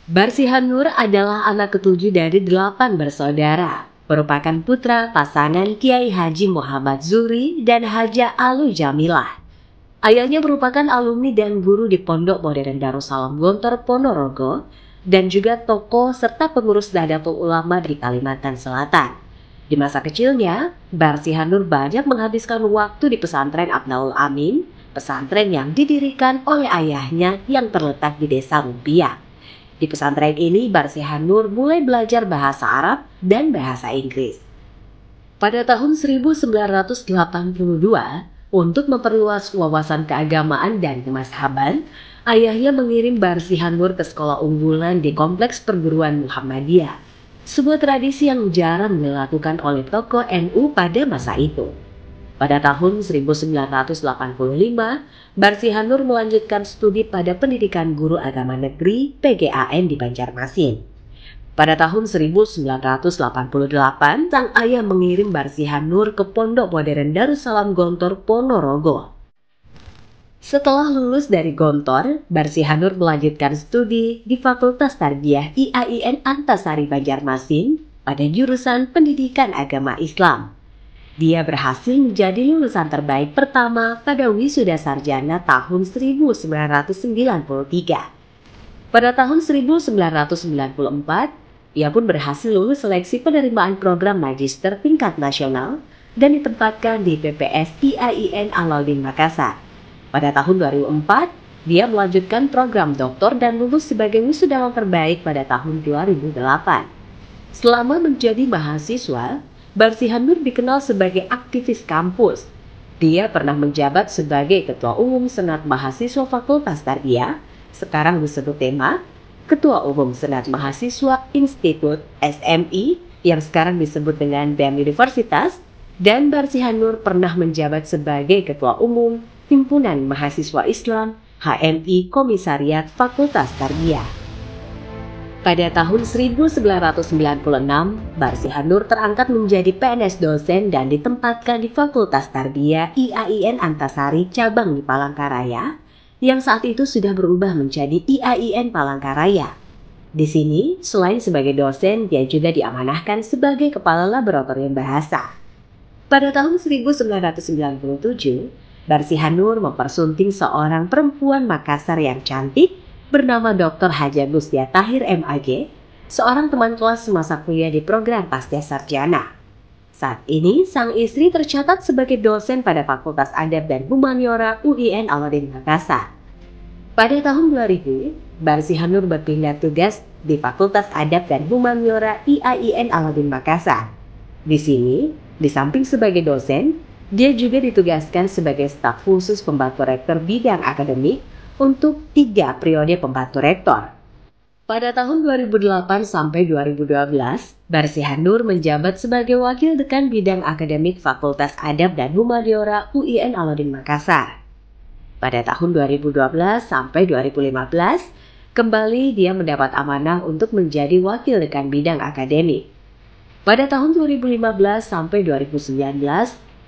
Barsihan Nur adalah anak ketujuh dari 8 bersaudara, merupakan putra pasangan Kiai Haji Muhammad Zuhri dan Haja Alu Jamilah. Ayahnya merupakan alumni dan guru di Pondok Modern Darussalam Gontor Ponorogo dan juga tokoh serta pengurus Nahdlatul Ulama di Kalimantan Selatan. Di masa kecilnya, Barsihan Nur banyak menghabiskan waktu di pesantren Abnaul Amin, pesantren yang didirikan oleh ayahnya yang terletak di Desa Lumpia. Di pesantren ini, Barsihan Nur mulai belajar bahasa Arab dan bahasa Inggris. Pada tahun 1982, untuk memperluas wawasan keagamaan dan kemashaban, ayahnya mengirim Barsihan Nur ke sekolah unggulan di Kompleks Perguruan Muhammadiyah, sebuah tradisi yang jarang dilakukan oleh tokoh NU pada masa itu. Pada tahun 1985, Barsihan Nur melanjutkan studi pada Pendidikan Guru Agama Negeri (PGAN) di Banjarmasin. Pada tahun 1988, sang ayah mengirim Barsihan Nur ke Pondok Modern Darussalam Gontor Ponorogo. Setelah lulus dari Gontor, Barsihan Nur melanjutkan studi di Fakultas Tarbiyah IAIN Antasari Banjarmasin pada jurusan Pendidikan Agama Islam. Dia berhasil menjadi lulusan terbaik pertama pada wisuda sarjana tahun 1993. Pada tahun 1994, ia pun berhasil lulus seleksi penerimaan program magister tingkat nasional dan ditempatkan di PPS IAIN Alauddin Makassar. Pada tahun 2004, dia melanjutkan program doktor dan lulus sebagai wisudawan terbaik pada tahun 2008. Selama menjadi mahasiswa, Barsihan Nur dikenal sebagai aktivis kampus. Dia pernah menjabat sebagai Ketua Umum Senat Mahasiswa Fakultas Tarbiyah, sekarang disebut tema, Ketua Umum Senat Mahasiswa Institut SMI, yang sekarang disebut dengan BEM Universitas, dan Barsihan Nur pernah menjabat sebagai Ketua Umum Himpunan Mahasiswa Islam HMI Komisariat Fakultas Tarbiyah. Pada tahun 1996, Barsihan Nur terangkat menjadi PNS dosen dan ditempatkan di Fakultas Tarbiyah IAIN Antasari cabang di Palangkaraya, yang saat itu sudah berubah menjadi IAIN Palangkaraya. Di sini, selain sebagai dosen, dia juga diamanahkan sebagai Kepala Laboratorium Bahasa. Pada tahun 1997, Barsihan Nur mempersunting seorang perempuan Makassar yang cantik bernama Dr. Haja Gustia Tahir MAG, seorang teman kelas semasa kuliah di program Pasca Sarjana. Saat ini, sang istri tercatat sebagai dosen pada Fakultas Adab dan Humaniora UIN Alauddin Makassar. Pada tahun 2000, Barsihan Nur berpindah tugas di Fakultas Adab dan Humaniora IAIN Alauddin Makassar. Di sini, di samping sebagai dosen, dia juga ditugaskan sebagai staf khusus pembantu rektor bidang akademik untuk 3 periode pembantu rektor. Pada tahun 2008 sampai 2012, Barsihan Nur menjabat sebagai Wakil Dekan Bidang Akademik Fakultas Adab dan Humaniora UIN Alauddin Makassar. Pada tahun 2012 sampai 2015, kembali dia mendapat amanah untuk menjadi Wakil Dekan Bidang Akademik. Pada tahun 2015 sampai 2019,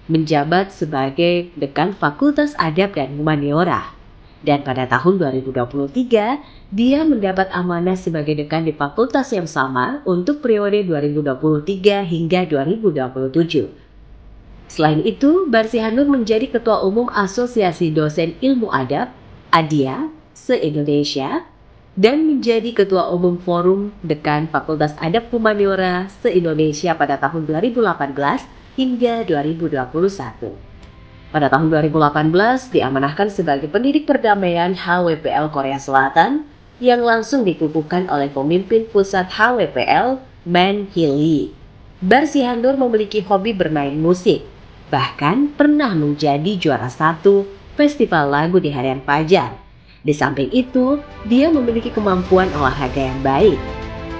menjabat sebagai Dekan Fakultas Adab dan Humaniora. Dan pada tahun 2023, dia mendapat amanah sebagai dekan di fakultas yang sama untuk periode 2023 hingga 2027. Selain itu, Barsihan Nur menjadi Ketua Umum Asosiasi Dosen Ilmu Adab, ADIA, se-Indonesia, dan menjadi Ketua Umum Forum Dekan Fakultas Adab Humaniora se-Indonesia pada tahun 2018 hingga 2021. Pada tahun 2018, diamanahkan sebagai pendidik perdamaian HWPL Korea Selatan yang langsung dikukuhkan oleh pemimpin pusat HWPL, Man Hee Lee. Barsihan Nur memiliki hobi bermain musik, bahkan pernah menjadi juara 1 festival lagu di Harian Fajar. Di samping itu, dia memiliki kemampuan olahraga yang baik.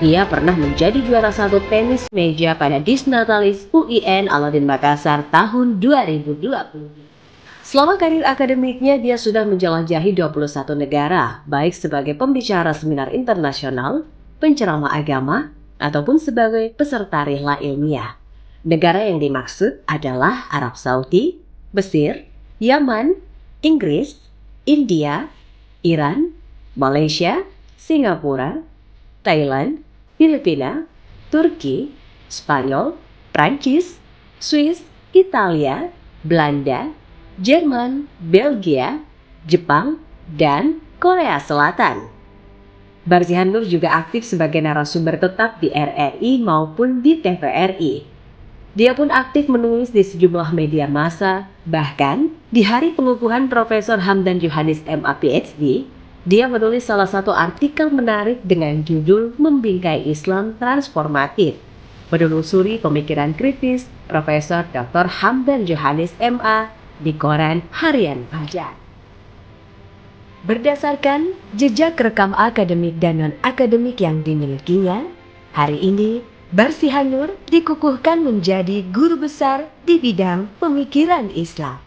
Ia pernah menjadi juara 1 tenis meja pada Disnatalis UIN Alauddin Makassar tahun 2020. Selama karir akademiknya, dia sudah menjelajahi 21 negara, baik sebagai pembicara seminar internasional, penceramah agama, ataupun sebagai peserta rihla ilmiah. Negara yang dimaksud adalah Arab Saudi, Mesir, Yaman, Inggris, India, Iran, Malaysia, Singapura, Thailand, Filipina, Turki, Spanyol, Prancis, Swiss, Italia, Belanda, Jerman, Belgia, Jepang, dan Korea Selatan. Barzihan Nur juga aktif sebagai narasumber tetap di RRI maupun di TVRI. Dia pun aktif menulis di sejumlah media massa, bahkan di hari pengukuhan Profesor Hamdan Johannes MA PhD, dia menulis salah satu artikel menarik dengan judul Membingkai Islam Transformatif, menelusuri pemikiran kritis Profesor Dr. Hamdan Johannes MA di koran harian Fajar. Berdasarkan jejak rekam akademik dan non-akademik yang dimilikinya, hari ini Barzihan Nur dikukuhkan menjadi guru besar di bidang pemikiran Islam.